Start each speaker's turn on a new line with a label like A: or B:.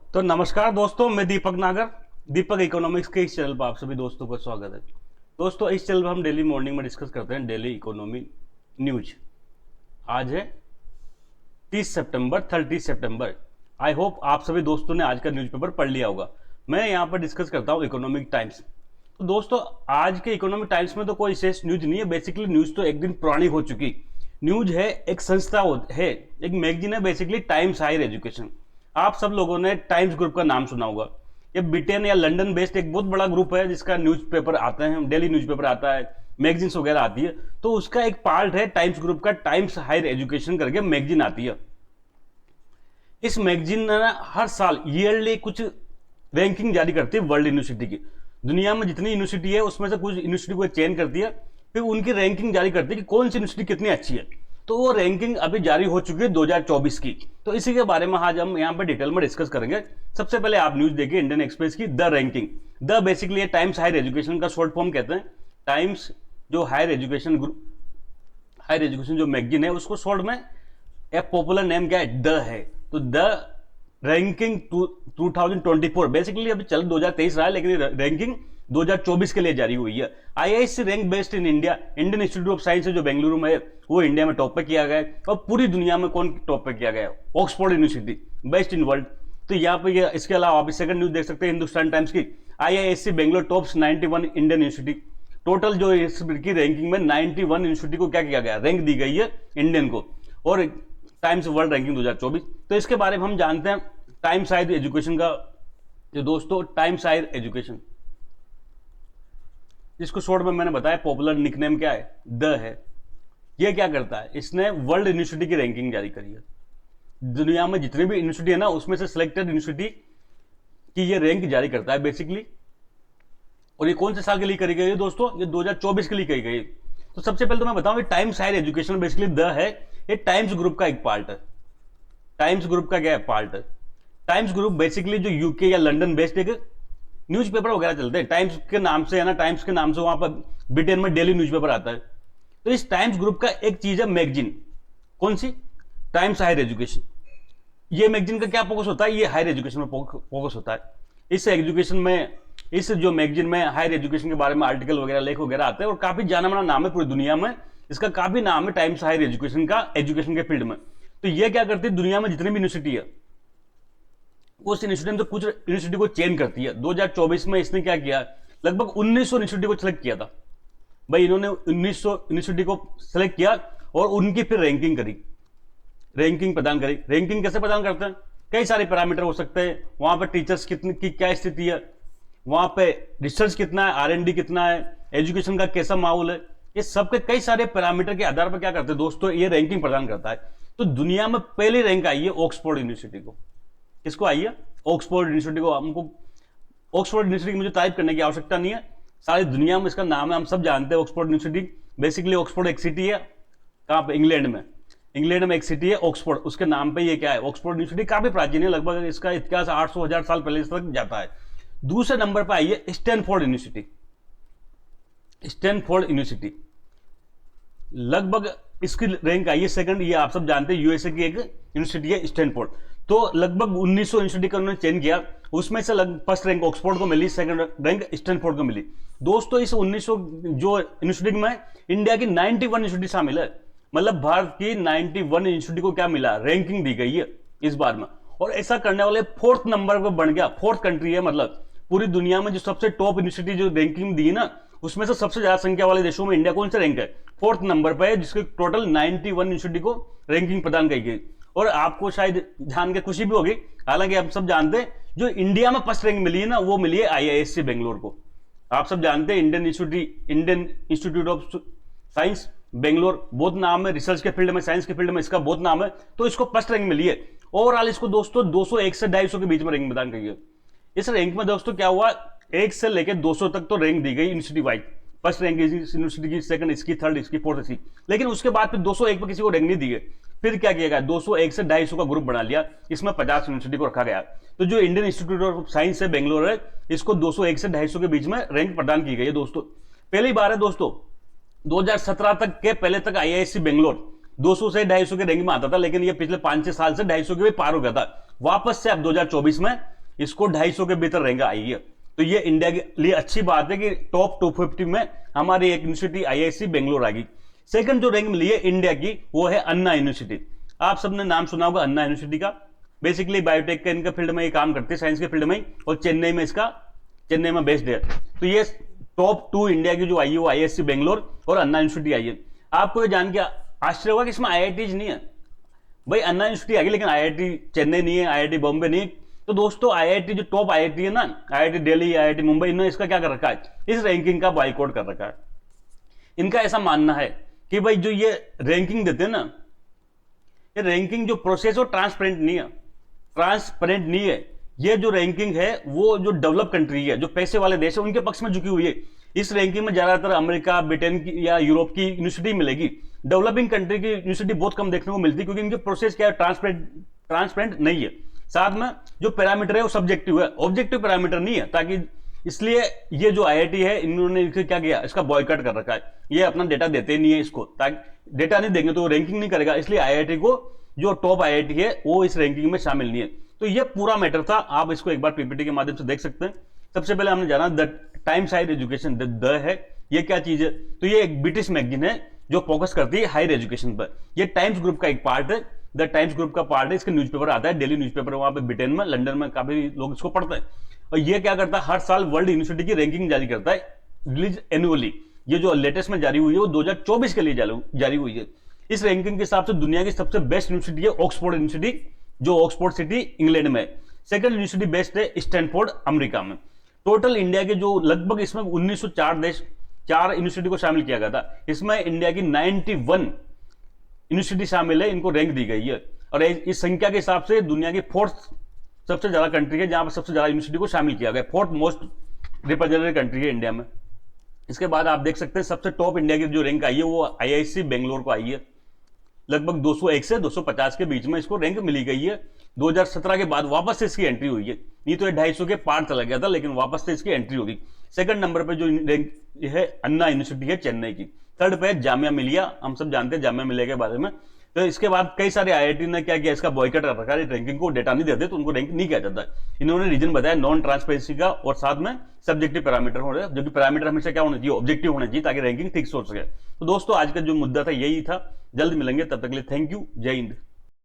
A: तो नमस्कार दोस्तों, मैं दीपक नागर। दीपक इकोनॉमिक्स के इस चैनल पर आप सभी दोस्तों का स्वागत है। दोस्तों, इस चैनल पर हम डेली मॉर्निंग में डिस्कस करते हैं डेली इकोनॉमी न्यूज। आज है 30 सितंबर। आई होप आप सभी दोस्तों ने आज का न्यूज़पेपर पढ़ लिया होगा। मैं यहाँ पर डिस्कस करता हूँ इकोनॉमिक टाइम्स। तो दोस्तों, आज के इकोनॉमिक टाइम्स में तो कोई विशेष न्यूज नहीं है। बेसिकली न्यूज तो एक दिन पुरानी हो चुकी न्यूज है। एक संस्था है, एक मैगजीन है, बेसिकली टाइम्स हायर एजुकेशन। आप सब लोगों ने टाइम्स ग्रुप का नाम सुना होगा। ये ब्रिटेन या लंदन बेस्ड एक बहुत बड़ा ग्रुप है जिसका न्यूज़पेपर आते हैं, डेली न्यूज़पेपर आता है, मैगजीन्स वगैरह आती है। तो उसका एक पार्ट है टाइम्स ग्रुप का, टाइम्स हायर एजुकेशन करके मैगजीन आती है। इस मैगजीन ने हर साल ईयरली कुछ रैंकिंग जारी करती है वर्ल्ड यूनिवर्सिटी की। दुनिया में जितनी यूनिवर्सिटी है उसमें से कुछ यूनिवर्सिटी को चयन करती है, फिर उनकी रैंकिंग जारी करती है कि कौन सी यूनिवर्सिटी कितनी अच्छी है। तो वो रैंकिंग अभी जारी हो चुकी है 2024 की। तो इसी के बारे में आज हम यहाँ पर डिटेल में डिस्कस करेंगे। सबसे पहले आप न्यूज देखिए इंडियन एक्सप्रेस की, the ranking. The basically Times Higher Education का शॉर्ट फॉर्म कहते हैं। टाइम्स जो higher education group, higher education जो मैगजीन है, उसको शॉर्ट में एक पॉपुलर नेम क्या है, द है। तो द रैंकिंग 2024 बेसिकली अभी चल 2023 रहा है, लेकिन रैंकिंग 2024 के लिए जारी हुई है। IISc rank based in India, Indian institute of science जो बेंगलुरु में है, वो इंडिया में टॉप पे किया गया है। और पूरी दुनिया में कौन टॉप पे किया गया है? Oxford university, best in world. तो यहाँ पे इसके अलावा आप सेकंड न्यूज देख सकते हैं हिंदुस्तान टाइम्स की, IISc Bangalore tops 91 Indian university. Total जो की रैंकिंग में 91 यूनिवर्सिटी को क्या किया गया, रैंक दी गई है इंडियन को, और टाइम्स वर्ल्ड रैंकिंग 2024। तो इसके बारे में हम जानते हैं टाइम्स हायर एजुकेशन का। जो दोस्तों टाइम्स हायर एजुकेशन, जिसको शॉर्ट में मैंने बताया पॉपुलर निकनेम क्या है, द है। ये क्या करता है, इसने वर्ल्ड यूनिवर्सिटी की रैंकिंग जारी करी है। दुनिया में जितनी भी यूनिवर्सिटी है ना, उसमें से सिलेक्टेड यूनिवर्सिटी की ये रैंक जारी करता है बेसिकली। और ये कौन से साल के लिए करी गई है दोस्तों? ये 2024 के लिए करी गई है। तो सबसे पहले तो मैं बताऊं, ये Times Higher Education basically the है, ये टाइम्स ग्रुप का एक पार्ट है। टाइम्स ग्रुप का क्या है, पार्ट है। टाइम्स ग्रुप बेसिकली जो यूके या लंदन बेस्ड एक न्यूज़पेपर वगैरह चलते हैं टाइम्स के नाम से, है ना। टाइम्स के नाम से वहां पर ब्रिटेन में डेली न्यूज़पेपर आता है। तो इस टाइम्स ग्रुप का एक चीज है मैगजीन। कौन सी? Times Higher Education. ये मैगजीन का क्या फोकस होता है? ये हायर एजुकेशन में फोकस होता है। इस एजुकेशन में, इस जो मैगजीन में हायर एजुकेशन के बारे में आर्टिकल वगैरह, लेख वगैरह आते हैं, और काफी जाना माना नाम है पूरी दुनिया में। इसका काफी नाम है टाइम्स हायर एजुकेशन का, एजुकेशन के फील्ड में। तो ये क्या करती है, दुनिया में जितनी भी यूनिवर्सिटी है उस यूनिवर्सिटी में तो कुछ यूनिवर्सिटी को चेंज करती है। 2024 में इसने क्या किया, लगभग 1900 यूनिवर्सिटी को सिलेक्ट किया था भाई। इन्होंने 1900 यूनिवर्सिटी को सिलेक्ट किया और उनकी फिर रैंकिंग करी, रैंकिंग प्रदान करी। रैंकिंग कैसे प्रदान करते हैं? कई सारे पैरामीटर हो सकते हैं। वहां पर टीचर्स कितनी की क्या स्थिति है, वहां पे रिसर्च कितना है, आर&डी कितना है, एजुकेशन का कैसा माहौल है, ये सबके कई सारे पैरामीटर के आधार पर क्या करते हैं दोस्तों, ये रैंकिंग प्रदान करता है। तो दुनिया में पहली रैंक आई है ऑक्सफोर्ड यूनिवर्सिटी को। किसको आई है? ऑक्सफोर्ड यूनिवर्सिटी को। हमको ऑक्सफोर्ड यूनिवर्सिटी की मुझे तारीफ करने की आवश्यकता नहीं है, सारी दुनिया में इसका नाम है, हम सब जानते हैं ऑक्सफोर्ड यूनिवर्सिटी। बेसिकली ऑक्सफोर्ड एक सिटी है, कहाँ पे? इंग्लैंड में। इंग्लैंड में एक सिटी है ऑक्सफोर्ड, उसके नाम पे ये क्या है, ऑक्सफोर्ड यूनिवर्सिटी। काफी प्राचीन है, लगभग इसका इतिहास 800-1000 साल पहले तक जाता है। दूसरे नंबर पर आई है स्टैनफोर्ड यूनिवर्सिटी। स्टैनफोर्ड यूनिवर्सिटी लगभग इसकी रैंक आई है सेकंड। ये आप सब जानते हैं यूएसए की एक यूनिवर्सिटी है स्टैनफोर्ड। तो लगभग 1900 यूनिवर्सिटी का उन्होंने चयन किया, उसमें से फर्स्ट रैंक ऑक्सफोर्ड को मिली, सेकंड रैंक स्टैनफोर्ड को मिली। दोस्तों इस 1900 जो यूनिवर्सिटी में इंडिया की 91 यूनिवर्सिटी शामिल है। मतलब भारत की 91 यूनिवर्सिटी को क्या मिला, रैंकिंग दी गई है इस बार में। और ऐसा करने वाले फोर्थ नंबर पर बन गया, फोर्थ कंट्री है। मतलब पूरी दुनिया में जो सबसे टॉप यूनिवर्सिटी जो रैंकिंग दी ना, उसमें से सबसे ज्यादा संख्या वाले देशों में इंडिया कौन सा रैंक है, फोर्थ नंबर पर है, जिसके टोटल 91 यूनिवर्सिटी को रैंकिंग प्रदान की गई। और आपको शायद जान के खुशी भी होगी, हालांकि आप सब जानते हैं जो इंडिया में फर्स्ट रैंक मिली है ना, वो मिली है आईआईएससी बेंगलोर को। आप सब जानते हैं Indian institute of science Bangalore, बहुत नाम है रिसर्च के फील्ड में, साइंस के फील्ड में इसका बहुत नाम है। तो इसको फर्स्ट रैंक मिली है। ओवरऑल इसको दोस्तों 201 से 250 के बीच में रैंक प्रदान की गई। इस रैंक में दोस्तों क्या हुआ, 1 से लेकर 200 तक तो रैंक दी गई university wise. First rank university की, सेकंड इसकी, थर्ड इसकी, फोर्थ इसकी। लेकिन उसके बाद फिर 201 पर किसी को रैंक नहीं दी गई। फिर क्या किया गया, 201 से 250 का ग्रुप बना लिया, इसमें 50 यूनिवर्सिटी को रखा गया। तो जो इंडियन इंस्टीट्यूट ऑफ साइंस है बेंगलोर है, इसको 201 से 250 के बीच में रैंक प्रदान की गई है दोस्तों। पहली बार है दोस्तों, 2017 तक के पहले तक आईआईएससी बेंगलोर 200 से 250 के रैंक में आता था, लेकिन ये पिछले 5-6 साल से 250 के भी पार हो गया था। वापस से अब 2024 में इसको 250 के भीतर रैंक आई है। तो ये इंडिया के लिए अच्छी बात है कि टॉप 250 में हमारी एक यूनिवर्सिटी आईआईसी बेंगलोर आ गई। सेकंड जो रैंक मिली है इंडिया की वो है अन्ना यूनिवर्सिटी। आप सबने नाम सुना होगा अन्ना यूनिवर्सिटी का। बेसिकली बायोटेक के इनका फील्ड में ये काम करते हैं, साइंस के फील्ड में, और चेन्नई में बेस्ड है। तो ये टॉप 2 इंडिया की जो आई है वो आईआईसी बेंगलोर और अन्ना यूनिवर्सिटी आई है। आपको ये जान के आश्चर्य होगा कि इसमें आईआईटीज नहीं है। भाई अन्ना यूनिवर्सिटी आ गई लेकिन आईआईटी चेन्नई नहीं है, आईआईटी बॉम्बे नहीं है। तो दोस्तों आईआईटी जो टॉप आईआईटी है ना, आईआईटी दिल्ली, आईआईटी मुंबई, इन्होंने इसका क्या कर रखा है, इस रैंकिंग का बॉयकॉट कर रखा है। इनका ऐसा मानना है कि भाई जो ये रैंकिंग देते हैं ना, ये रैंकिंग जो प्रोसेस हो ट्रांसपेरेंट नहीं है। ये जो रैंकिंग है वो जो डेवलप कंट्री है, जो पैसे वाले देश है, उनके पक्ष में झुकी हुई है। इस रैंकिंग में ज्यादातर अमेरिका, ब्रिटेन की या यूरोप की यूनिवर्सिटी मिलेगी। डेवलपिंग कंट्री की यूनिवर्सिटी बहुत कम देखने को मिलती है, क्योंकि इनके प्रोसेस क्या है, ट्रांसपेरेंट नहीं है। साथ में जो पैरामीटर है वो सब्जेक्टिव है, ऑब्जेक्टिव पैरामीटर नहीं है। ताकि इसलिए ये जो आईआईटी है इन्होंने क्या किया, इसका बॉयकॉट कर रखा है। ये अपना डेटा देते नहीं है इसको, ताकि डेटा नहीं देंगे तो रैंकिंग नहीं करेगा। इसलिए आईआईटी को जो टॉप आईआईटी है वो इस रैंकिंग में शामिल नहीं है। तो ये पूरा मैटर था, आप इसको एक बार पीपीटी के माध्यम से देख सकते हैं। सबसे पहले हमने जाना the Times Higher Education, the है ये क्या चीज है। तो ये एक ब्रिटिश मैगजीन है जो फोकस करती है हायर एजुकेशन पर। ये टाइम्स ग्रुप का एक पार्ट है, द टाइम्स ग्रुप का पार्ट है। इसका न्यूज़पेपर आता है, डेली न्यूज़पेपर, वहां पे ब्रिटेन में, लंदन में काफी लोग इसको पढ़ते हैं। और ये क्या करता है, हर साल वर्ल्ड यूनिवर्सिटी की रैंकिंग जारी करता है, रिलीज एनुअली। ये जो लेटेस्ट में जारी हुई है वो 2024 के लिए जारी हुई है। इस रैंकिंग के हिसाब से दुनिया की सबसे बेस्ट यूनिवर्सिटी है ऑक्सफोर्ड यूनिवर्सिटी, जो ऑक्सफोर्ड सिटी इंग्लैंड में। सेकंड यूनिवर्सिटी बेस्ट है स्टैनफोर्ड अमेरिका में। टोटल इंडिया के जो लगभग इसमें 1904 यूनिवर्सिटी को शामिल किया गया था। इसमें इंडिया की 91 यूनिवर्सिटी शामिल है, इनको रैंक दी गई है। और इस संख्या के हिसाब से दुनिया की 4th सबसे ज्यादा कंट्री है जहां पर सबसे ज्यादा यूनिवर्सिटी को शामिल किया गया। 4th मोस्ट रिप्रेजेंटेटिव कंट्री है इंडिया में। इसके बाद आप देख सकते हैं सबसे टॉप इंडिया की जो रैंक आई है वो आईआईसी बेंगलोर को आई है। लगभग 201 से 250 के बीच में इसको रैंक मिली गई है। 2017 के बाद वापस से इसकी एंट्री हुई है। नहीं तो ये 250 के पार चला गया था, लेकिन वापस से इसकी एंट्री होगी। सेकंड नंबर पे जो रैंक है अन्ना यूनिवर्सिटी है चेन्नई की। थर्ड पे जामिया मिलिया, हम सब जानते हैं जामिया मिलिया के बारे में। तो इसके बाद कई सारे आईआईटी ने क्या किया, इसका बॉयकॉट कर रखा है। रैंकिंग को डेटा नहीं देते तो उनको रैंक नहीं किया जाता। इन्होंने रीजन बताया नॉन ट्रांसपेरेंसी का, और साथ में सब्जेक्टिव पैरामीटर हो रहे हैं, जो कि पैरामीटर हमेशा क्या होना चाहिए, ऑब्जेक्टिव होना चाहिए, ताकि रैंकिंग ठीक सोच सके। तो दोस्तों आज का जो मुद्दा था यही था। जल्द मिलेंगे, तब तक के लिए थैंक यू, जय हिंद।